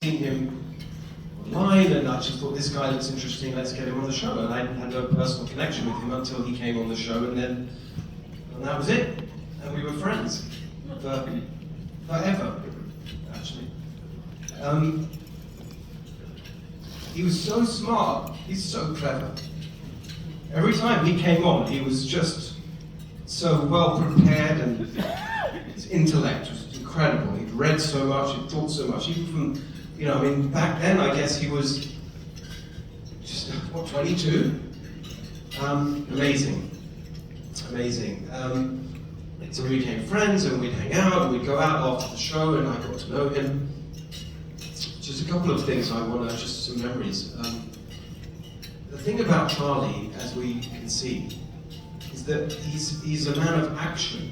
seen him online, and I just thought, this guy looks interesting, let's get him on the show. And I had no personal connection with him until he came on the show, and that was it. And we were friends forever, actually. He was so smart, he's so clever. Every time he came on, he was just so well prepared, and his intellect was incredible. He'd read so much, he'd taught so much, even from, back then I guess he was just, 22? Amazing. So we became friends, and we'd hang out, and we'd go out after the show, and I got to know him. Just a couple of things just some memories. The thing about Charlie, as we can see, is that he's a man of action.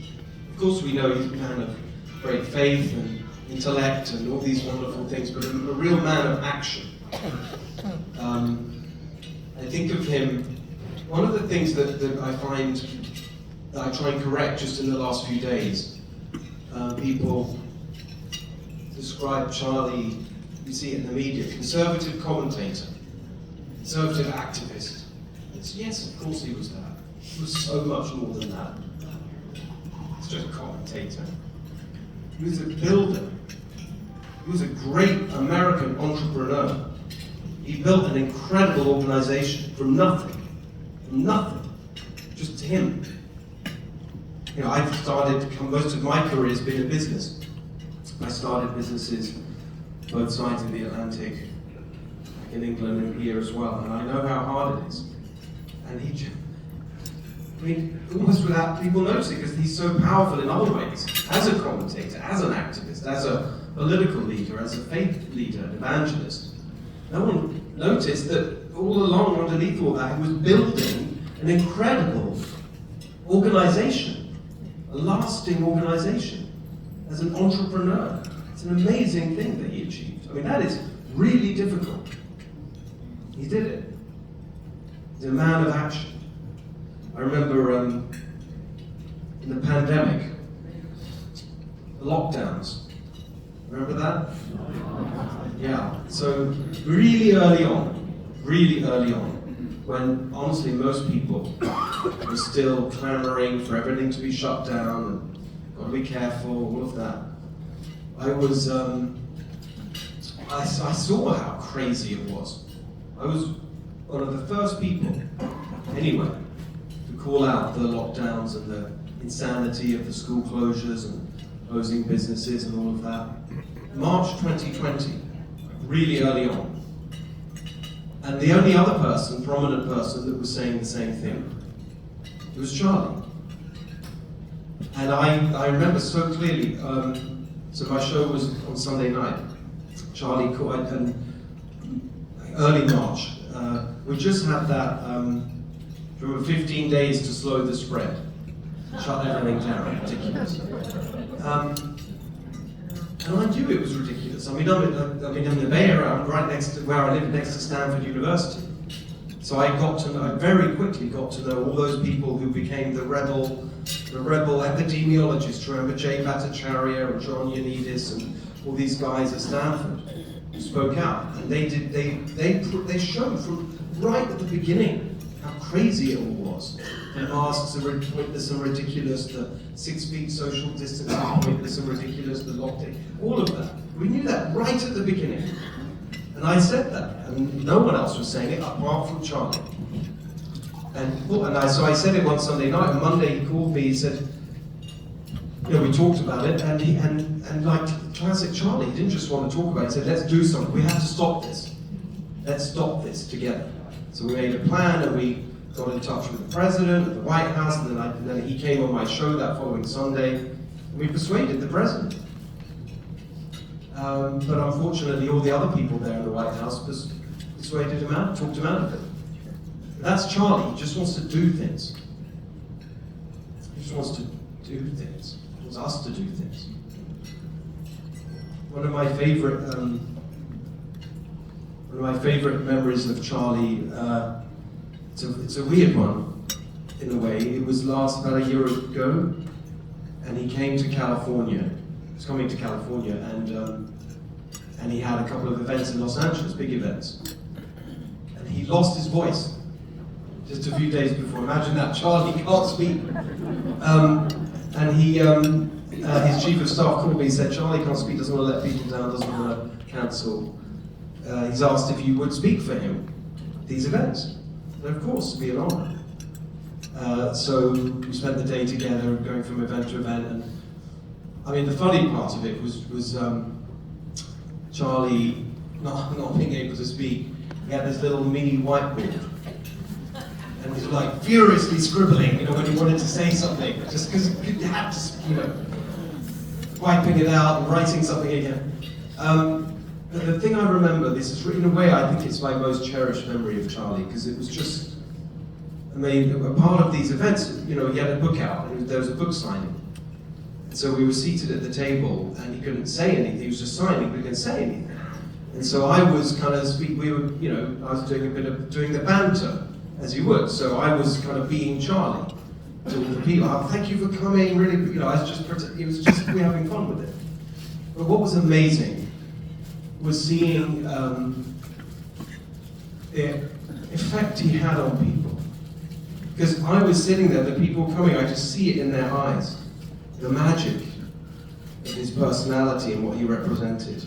Of course we know he's a man of great faith and intellect and all these wonderful things, but a real man of action. I think of him, one of the things that I find, that I try and correct just in the last few days, people describe Charlie, you see it in the media, conservative commentator, conservative activist. Yes, of course he was that. He was so much more than that. He's just a commentator. He was a builder. He was a great American entrepreneur. He built an incredible organization from nothing, just him. I've started, most of my career has been in business. I started businesses both sides of the Atlantic, like in England and here as well, and I know how hard it is. And almost without people noticing, because he's so powerful in other ways, as a commentator, as an activist, as a political leader, as a faith leader, an evangelist. No one noticed that all along, underneath all that, he was building an incredible organization, a lasting organization, as an entrepreneur. It's an amazing thing that he achieved. That is really difficult. He did it. He's a man of action. I remember in the pandemic, the lockdowns. Remember that? Yeah. So really early on, when honestly most people were still clamoring for everything to be shut down and got to be careful, all of that. I saw how crazy it was. I was one of the first people, anyway, to call out the lockdowns and the insanity of the school closures and closing businesses and all of that. March 2020, really early on. And the only other person, prominent person, that was saying the same thing, it was Charlie. And I remember so clearly, so my show was on Sunday night. Charlie called, and early March. We just had that, for 15 days to slow the spread. Shut everything down, ridiculous. And I knew it was ridiculous. I'm in the Bay Area, I'm right next to where I live, next to Stanford University. So I very quickly got to know all those people who became the rebel epidemiologists. Remember Jay Bhattacharya and John Ioannidis and all these guys at Stanford who spoke out. And they showed from right at the beginning how crazy it all was. The masks are pointless and ridiculous, the 6 feet social distancing pointless and ridiculous, the lockdown, all of that. We knew that right at the beginning. And I said that, and no one else was saying it apart from Charlie. So I said it one Sunday night, and Monday he called me, he said, we talked about it, and like classic Charlie, he didn't just want to talk about it, he said, let's do something, we have to stop this. Let's stop this together. So we made a plan, and we got in touch with the president, the White House, and then he came on my show that following Sunday, and we persuaded the president. But unfortunately, all the other people there in the White House persuaded him out, talked him out of it. That's Charlie. He just wants to do things. He just wants to do things. He wants us to do things. One of my favorite memories of Charlie. It's a weird one, in a way. It was about a year ago, and he came to California. He was coming to California, and and he had a couple of events in Los Angeles, big events. And he lost his voice just a few days before. Imagine that, Charlie can't speak. And his chief of staff called me and said, Charlie can't speak, doesn't want to let people down, doesn't want to cancel. He's asked if you would speak for him at these events. And of course, it'd be an honor. So we spent the day together, going from event to event. And I mean, the funny part of it was Charlie not being able to speak. He had this little mini whiteboard. And he was like furiously scribbling, when he wanted to say something, just because he had to, wiping it out and writing something again. But the thing I remember, this is in a way, I think it's my most cherished memory of Charlie, because it was just, a part of these events, he had a book out, and there was a book signing. And so we were seated at the table, and he couldn't say anything, he was just signing, but he couldn't say anything. And so I was kind of I was doing a bit of doing the banter, as you would. So I was kind of being Charlie to all the people. Oh, thank you for coming. Really, I was it was just we were having fun with it. But what was amazing was seeing the effect he had on people. Because I was sitting there, the people coming, I just see it in their eyes, the magic of his personality and what he represented.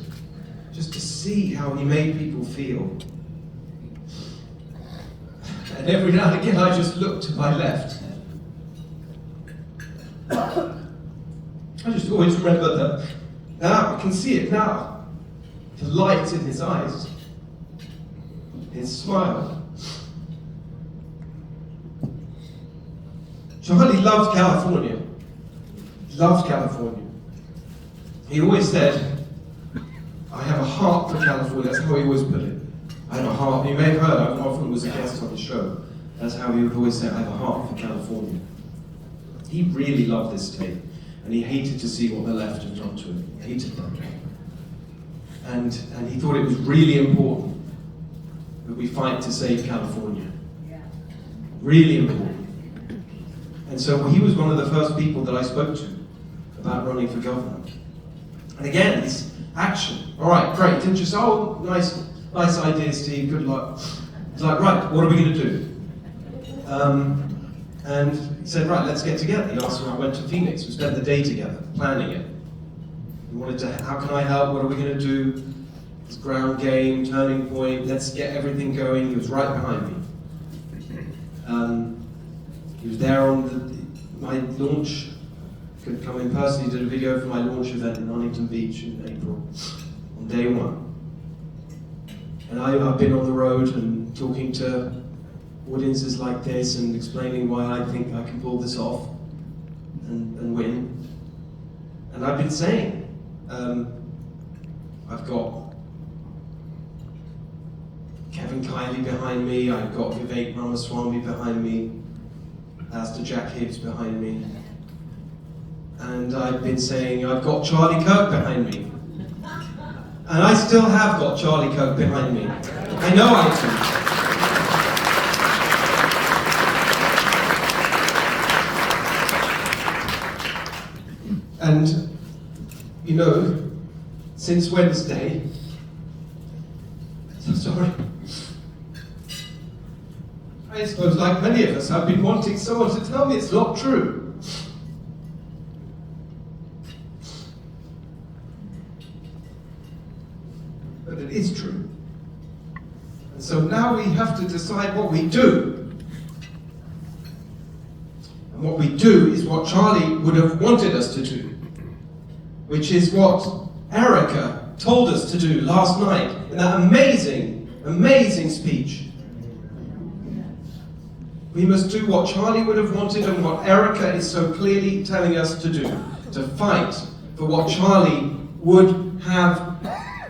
Just to see how he made people feel. And every now and again I just looked to my left. I just always remember that. Now I can see it now. The light in his eyes. His smile. Charlie loved California. He loved California. He always said, I have a heart for California. That's how he always put it. I have a heart. You may have heard, I often was a guest on the show. That's how he would always say, I have a heart for California. He really loved this state, and he hated to see what the left had done to him. He hated that. And he thought it was really important that we fight to save California. Really important. And so he was one of the first people that I spoke to about running for governor. And again, it's action. All right, great. Didn't you say, oh, nice idea, Steve, good luck. It's like, right, what are we going to do? And he said, right, let's get together. He asked me, I went to Phoenix. We spent the day together, planning it. We wanted to, how can I help? What are we going to do? This ground game, turning point, let's get everything going. He was right behind me. He was there on my launch. Could come in person. He did a video for my launch event in Huntington Beach in April, on day one. And I've been on the road and talking to audiences like this and explaining why I think I can pull this off and win. And I've been saying, I've got Kevin Kiley behind me, I've got Vivek Ramaswamy behind me, Pastor Jack Hibbs behind me. And I've been saying, I've got Charlie Kirk behind me. And I still have got Charlie Kirk behind me. I know I do. And, since Wednesday, sorry, I suppose like many of us, I've been wanting someone to tell me it's not true. But it is true. And so now we have to decide what we do. And what we do is what Charlie would have wanted us to do, which is what Erica told us to do last night in that amazing, amazing speech. We must do what Charlie would have wanted and what Erica is so clearly telling us to do, to fight for what Charlie would have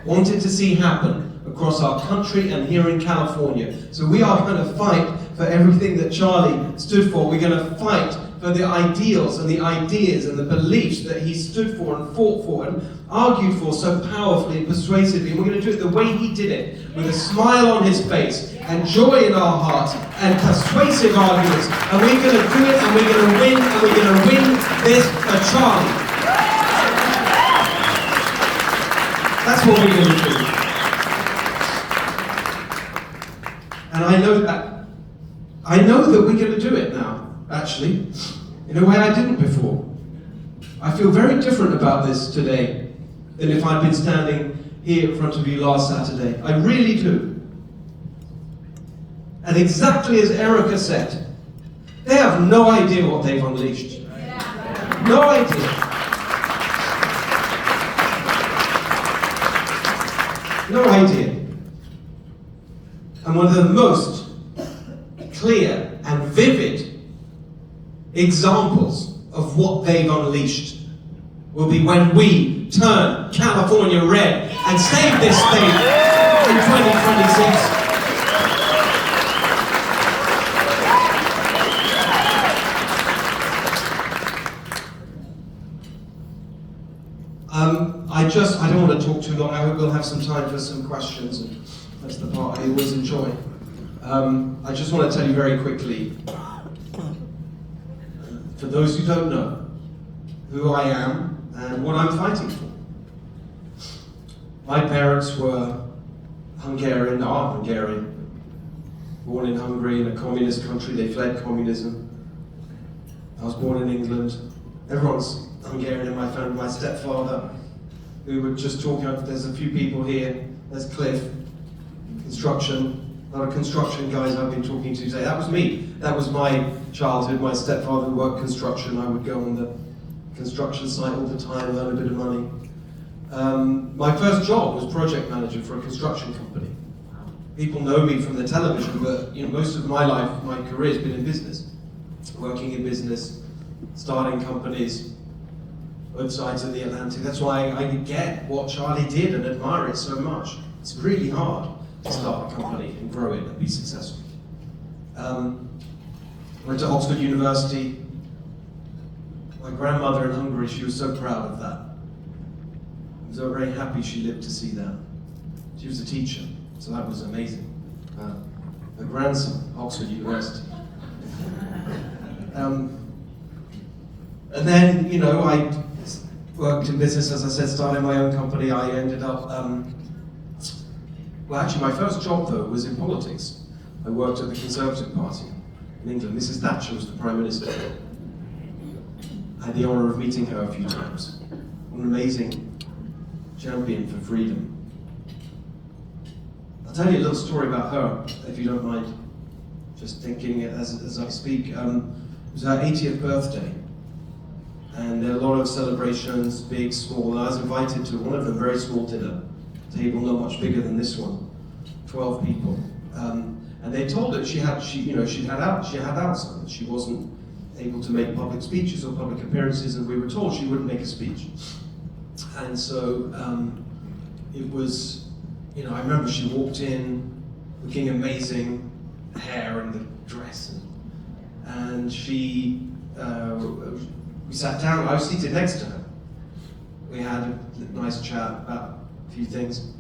wanted to see happen across our country and here in California. So we are going to fight for everything that Charlie stood for. We're going to fight for the ideals and the ideas and the beliefs that he stood for and fought for and argued for so powerfully and persuasively. And we're going to do it the way he did it, with a smile on his face and joy in our hearts and persuasive arguments. And we're going to do it, and we're going to win, and we're going to win this for Charlie. That's what we're going to do. And I know that we're going to do it now, actually, in a way I didn't before. I feel very different about this today than if I'd been standing here in front of you last Saturday. I really do. And exactly as Erica said, they have no idea what they've unleashed. No idea. No idea. And one of the most clear and vivid examples of what they've unleashed will be when we turn California red and save this state in 2026. I don't want to talk too long. I hope we'll have some time for some questions, and that's the part I always enjoy. I just want to tell you very quickly, for those who don't know, who I am and what I'm fighting for. My parents were Hungarian, are Hungarian, born in Hungary in a communist country. They fled communism. I was born in England. Everyone's Hungarian in my family. My stepfather, who were just talking, there's a few people here. There's Cliff, construction, a lot of construction guys I've been talking to today. That was me. That was my childhood. My stepfather worked construction. I would go on the construction site all the time, earn a bit of money. My first job was project manager for a construction company. People know me from the television, but most of my life, my career has been in business. Working in business, starting companies, both sides of the Atlantic. That's why I get what Charlie did and admire it so much. It's really hard to start a company and grow it and be successful. Went to Oxford University. My grandmother in Hungary, she was so proud of that. I was so very happy she lived to see that. She was a teacher, so that was amazing. Her grandson, Oxford University. And then, I worked in business, as I said, started my own company. I ended up, actually my first job though was in politics. I worked at the Conservative Party in England. Mrs. Thatcher was the Prime Minister. I had the honour of meeting her a few times. What an amazing champion for freedom. I'll tell you a little story about her, if you don't mind. Just thinking as I speak. It was her 80th birthday. And there were a lot of celebrations, big, small. And I was invited to one of them, very small dinner. Table not much bigger than this one. 12 people. And they told her she had Alzheimer's. She wasn't able to make public speeches or public appearances, and we were told she wouldn't make a speech. And so it was, I remember she walked in looking amazing, hair and the dress, and she, we sat down. I was seated next to her. We had a nice chat about a few things.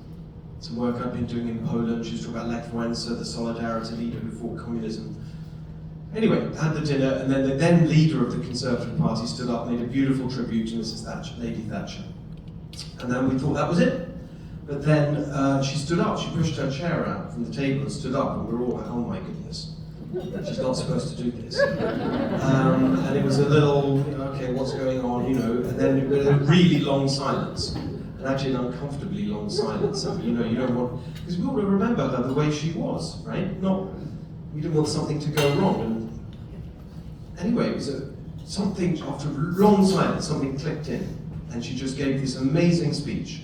Some work I'd been doing in Poland. She was talking about Lech Wałęsa, the Solidarity leader who fought communism. Anyway, had the dinner, and then the then leader of the Conservative Party stood up and made a beautiful tribute to Mrs. Thatcher, Lady Thatcher. And then we thought that was it. But then she stood up, she pushed her chair out from the table and stood up, and we were all like, oh my goodness, she's not supposed to do this. And it was a little, okay, what's going on, and then we had a really long silence. And actually an uncomfortably long silence. And, you don't want, because we want to remember her the way she was, right? We didn't want something to go wrong. And anyway, it was something, after a long silence, something clicked in. And she just gave this amazing speech.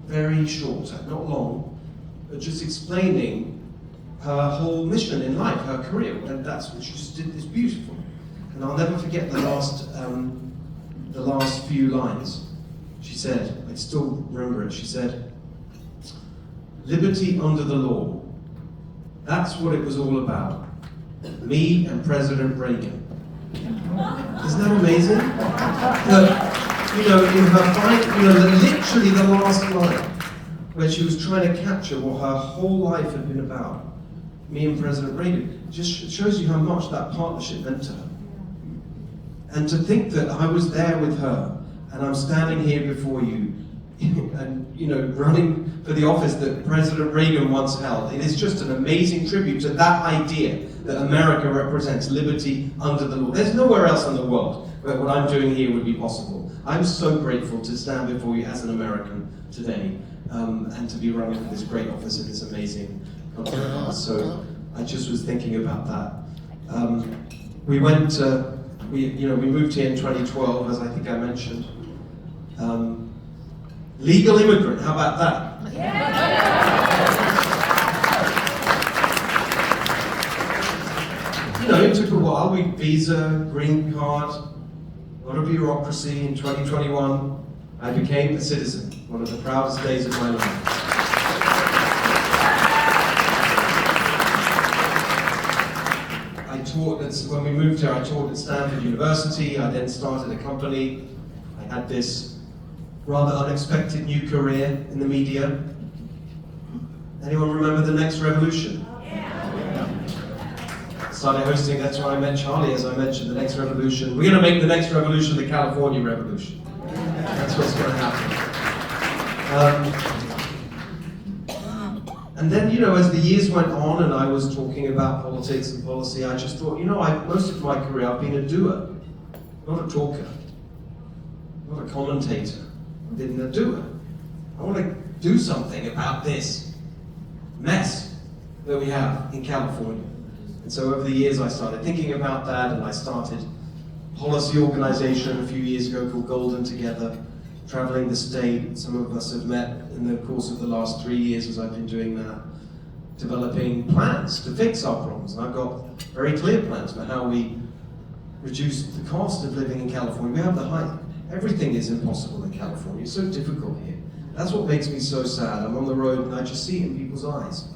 Very short, not long, but just explaining her whole mission in life, her career. And that's what she just did, this beautiful. And I'll never forget the last few lines. She said, I still remember it, she said, liberty under the law. That's what it was all about. Me and President Reagan. Isn't that amazing? In her fight, literally the last line, where she was trying to capture what her whole life had been about. Me and President Reagan. Just shows you how much that partnership meant to her. And to think that I was there with her, and I'm standing here before you and running for the office that President Reagan once held. It is just an amazing tribute to that idea that America represents liberty under the law. There's nowhere else in the world where what I'm doing here would be possible. I'm so grateful to stand before you as an American today, and to be running for this great office in this amazing country of ours. So I just was thinking about that. We moved here in 2012, as I think I mentioned. Legal immigrant, how about that? It took a while. Visa, green card, a lot of bureaucracy. In 2021, I became a citizen. One of the proudest days of my life. When we moved here, I taught at Stanford University. I then started a company. I had this rather unexpected new career in the media. Anyone remember The Next Revolution? Started hosting, that's where I met Charlie, as I mentioned, The Next Revolution. We're going to make The Next Revolution the California Revolution. That's what's going to happen. And then, as the years went on and I was talking about politics and policy, I just thought, most of my career I've been a doer, not a talker, not a commentator. I've been a doer. I want to do something about this mess that we have in California. And so over the years I started thinking about that, and I started a policy organization a few years ago called Golden Together, traveling the state. Some of us have met in the course of the last 3 years as I've been doing that, developing plans to fix our problems. And I've got very clear plans for how we reduce the cost of living in California. We have the height. Everything is impossible in California. It's so difficult here. That's what makes me so sad. I'm on the road and I just see it in people's eyes.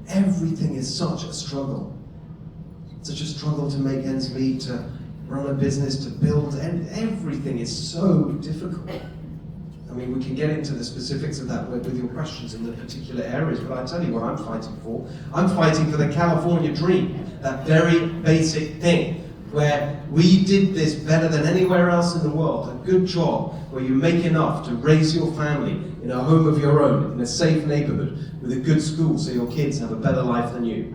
Everything is such a struggle. Such a struggle to make ends meet, to run a business, to build, and everything is so difficult. I mean, we can get into the specifics of that with your questions in the particular areas, but I tell you what I'm fighting for. I'm fighting for the California dream, that very basic thing, where we did this better than anywhere else in the world, a good job, where you make enough to raise your family in a home of your own, in a safe neighborhood, with a good school so your kids have a better life than you.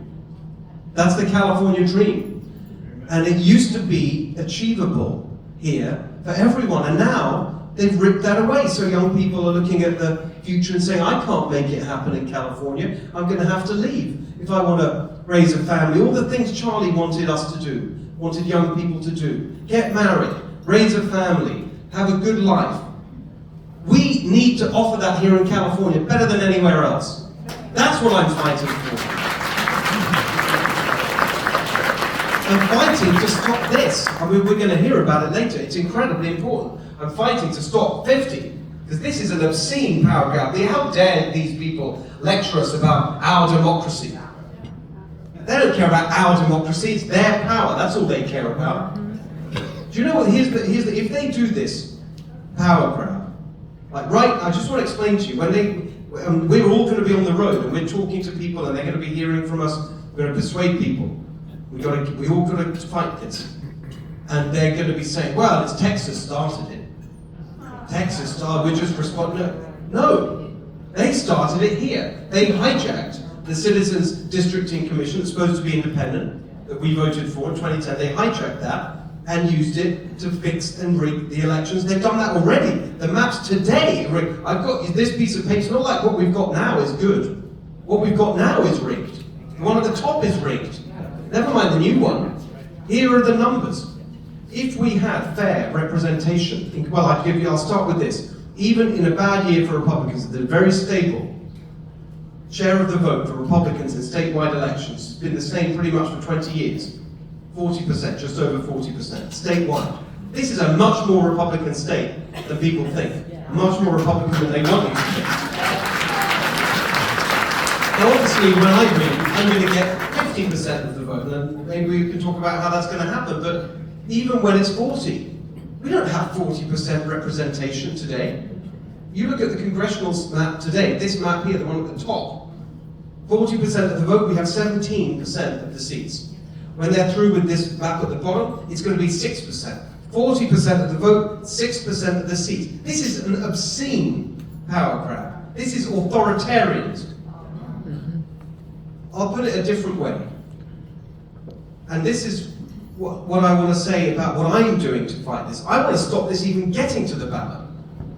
That's the California dream. And it used to be achievable here for everyone, and now they've ripped that away. So young people are looking at the future and saying, I can't make it happen in California, I'm going to have to leave if I want to raise a family. All the things Charlie wanted us to do, wanted young people to do. Get married, raise a family, have a good life. We need to offer that here in California better than anywhere else. That's what I'm fighting for. I'm fighting to stop this. I mean, we're going to hear about it later. It's incredibly important. I'm fighting to stop 50, because this is an obscene power grab. How dare these people lecture us about our democracy? They don't care about our democracy, it's their power. That's all they care about. Do you know what? If they do this power grab, I just want to explain to you, we're all going to be on the road and we're talking to people and they're going to be hearing from us. We're going to persuade people. We all got to fight this. And they're going to be saying, well, it's Texas started it. Texas started, we're just responding. No, they started it here. They hijacked the Citizens Districting Commission, that's supposed to be independent, that we voted for in 2010. They hijacked that and used it to fix and rig the elections. They've done that already. The maps today, I've got this piece of paper. It's not like what we've got now is good. What we've got now is rigged. The one at the top is rigged. Never mind the new one. Here are the numbers. If we had fair representation, I'll start with this. Even in a bad year for Republicans, they're very stable. Share of the vote for Republicans in statewide elections has been the same pretty much for 20 years. 40%, just over 40%, statewide. This is a much more Republican state than people think. Much more Republican than they want you to think. Now obviously, when I win, I'm going to get 50% of the vote, and maybe we can talk about how that's going to happen, but even when it's 40, we don't have 40% representation today. You look at the congressional map today, this map here, the one at the top, 40% of the vote, we have 17% of the seats. When they're through with this map at the bottom, it's going to be 6%. 40% of the vote, 6% of the seats. This is an obscene power grab. This is authoritarianism. I'll put it a different way. And this is what I want to say about what I'm doing to fight this. I want to stop this even getting to the ballot,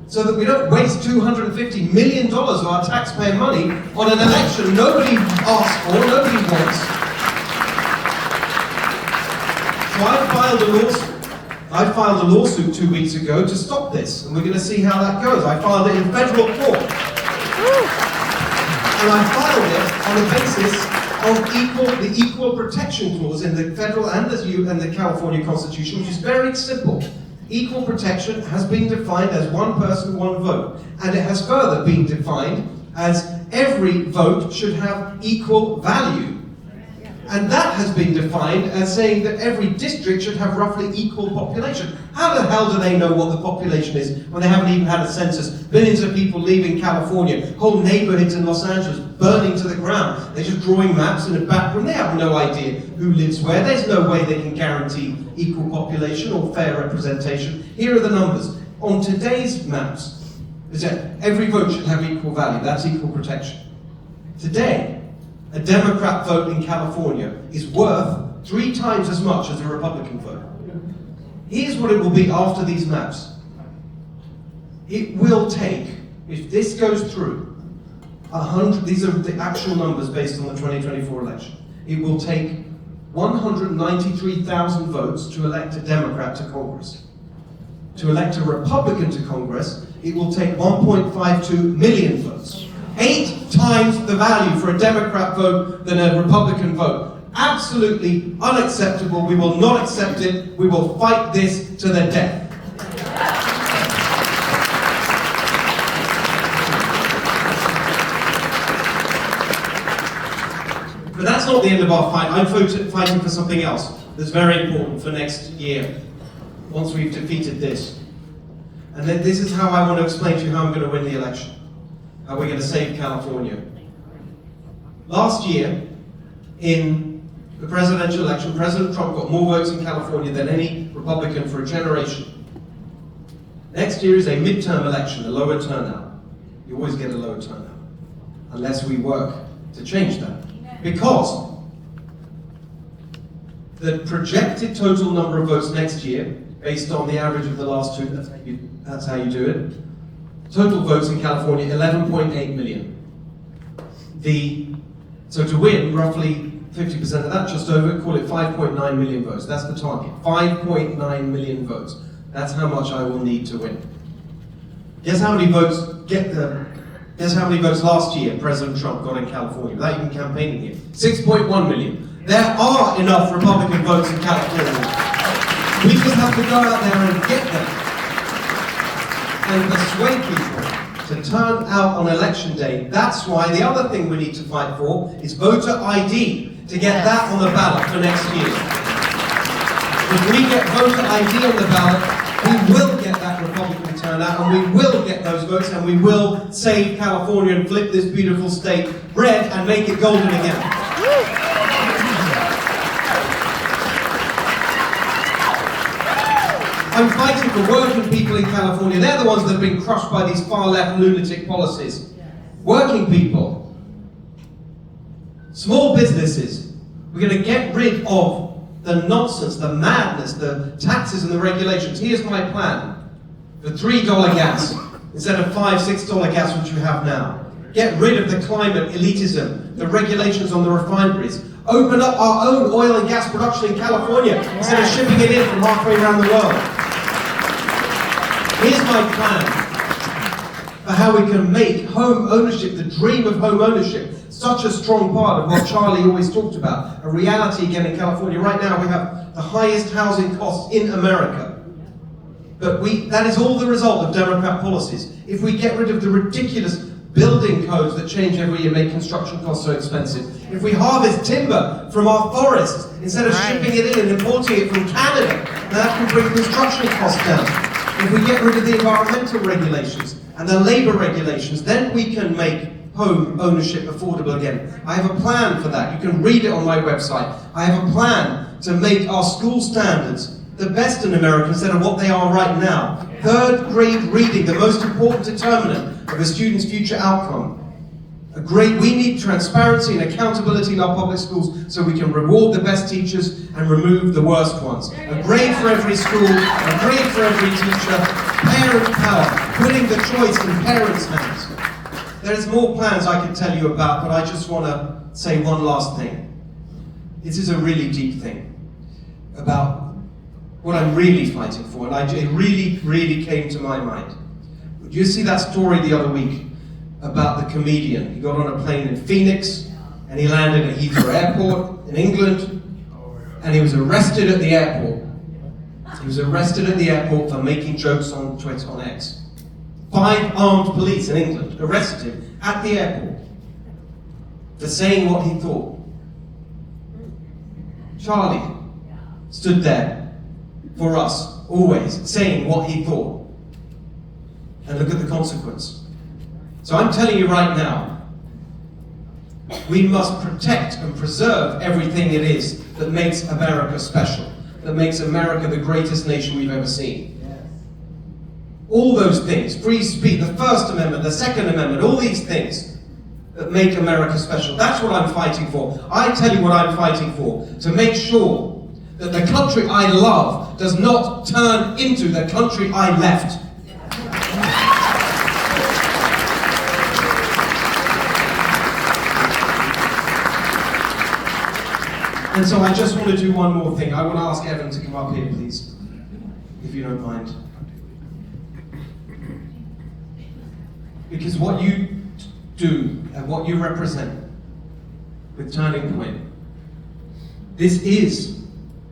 so that we don't waste $250 million of our taxpayer money on an election nobody asked for, nobody wants. So I filed a lawsuit 2 weeks ago to stop this, and we're going to see how that goes. I filed it in federal court. And I filed it on the basis of the equal protection clause in the federal and the California Constitution, which is very simple. Equal protection has been defined as one person, one vote. And it has further been defined as every vote should have equal value. And that has been defined as saying that every district should have roughly equal population. How the hell do they know what the population is when they haven't even had a census? Billions of people leaving California, whole neighborhoods in Los Angeles burning to the ground. They're just drawing maps in a back room. They have no idea who lives where. There's no way they can guarantee equal population or fair representation. Here are the numbers. On today's maps, every vote should have equal value. That's equal protection. Today, a Democrat vote in California is worth 3 times as much as a Republican vote. Here's what it will be after these maps. It will take, if this goes through, 100, these are the actual numbers based on the 2024 election, it will take 193,000 votes to elect a Democrat to Congress. To elect a Republican to Congress, it will take 1.52 million votes. 8 times the value for a Democrat vote than a Republican vote. Absolutely unacceptable. We will not accept it. We will fight this to the death. But that's not the end of our fight. I'm fighting for something else that's very important for next year, once we've defeated this. And then this is how I want to explain to you how I'm going to win the election. How we're going to save California. Last year, in the presidential election, President Trump got more votes in California than any Republican for a generation. Next year is a midterm election, a lower turnout. You always get a lower turnout, unless we work to change that. Because the projected total number of votes next year, based on the average of the last 2, that's how you do it. Total votes in California, 11.8 million. So to win, roughly 50% of that, just over, call it 5.9 million votes. That's the target. 5.9 million votes. That's how much I will need to win. Guess how many votes last year President Trump got in California without even campaigning here? 6.1 million. There are enough Republican votes in California. We just have to go out there and get them. And persuade people to turn out on election day. That's why the other thing we need to fight for is voter ID, to get that on the ballot for next year. If we get voter ID on the ballot, we will get that Republican turnout, and we will get those votes, and we will save California and flip this beautiful state red and make it golden again. I'm fighting for working people in California. They're the ones that have been crushed by these far-left lunatic policies. Working people. Small businesses. We're going to get rid of the nonsense, the madness, the taxes and the regulations. Here's my plan. For $3 gas, instead of $5, $6 gas, which you have now. Get rid of the climate elitism, the regulations on the refineries. Open up our own oil and gas production in California instead of shipping it in from halfway around the world. Here's my plan for how we can make home ownership, the dream of home ownership, such a strong part of what Charlie always talked about, a reality again in California. Right now we have the highest housing costs in America. But that is all the result of Democrat policies. If we get rid of the ridiculous building codes that change every year, make construction costs so expensive. If we harvest timber from our forests instead of shipping it in and importing it from Canada, that can bring construction costs down. If we get rid of the environmental regulations and the labor regulations, then we can make home ownership affordable again. I have a plan for that. You can read it on my website. I have a plan to make our school standards the best in America instead of what they are right now. 3rd grade reading, the most important determinant of a student's future outcome. We need transparency and accountability in our public schools so we can reward the best teachers and remove the worst ones. A grade for every school, a grade for every teacher, parent power, putting the choice in parents' hands. There's more plans I could tell you about, but I just want to say one last thing. This is a really deep thing about what I'm really fighting for, and it really, really came to my mind. Did you see that story the other week about the comedian? He got on a plane in Phoenix, and he landed at Heathrow Airport in England, and he was arrested at the airport. He was arrested at the airport for making jokes on Twitter, on X. 5 armed police in England arrested him at the airport for saying what he thought. Charlie stood there for us, always, saying what he thought. And look at the consequence. So I'm telling you right now, we must protect and preserve everything it is that makes America special, that makes America the greatest nation we've ever seen. All those things, free speech, the First Amendment, the Second Amendment, all these things that make America special. That's what I'm fighting for. I tell you what I'm fighting for, to make sure that the country I love does not turn into the country I left. And so I just want to do one more thing. I want to ask Evan to come up here, please, if you don't mind. Because what you do and what you represent with Turning Point, this is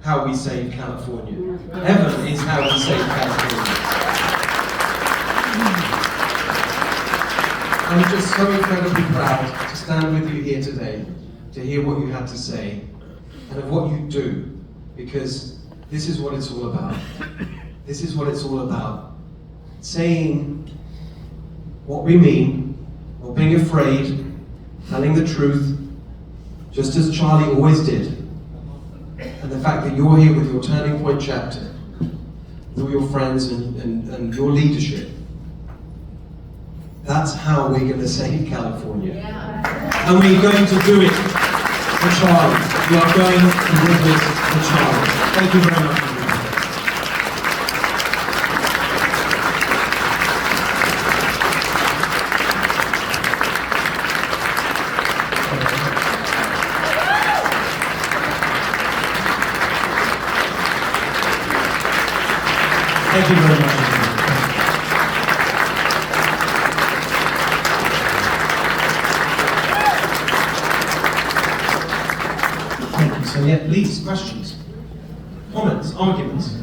how we save California. Evan is how we save California. I'm just so incredibly proud to stand with you here today, to hear what you had to say, and of what you do, because this is what it's all about. This is what it's all about. Saying what we mean, not being afraid, telling the truth, just as Charlie always did. And the fact that you're here with your Turning Point chapter, with all your friends and your leadership, that's how we're going to save California. Yeah. And we're going to do it for Charlie. We are going to do this for Charlie. Thank you very much. Thank you very much. Thank you. So yeah, please, questions, comments, arguments.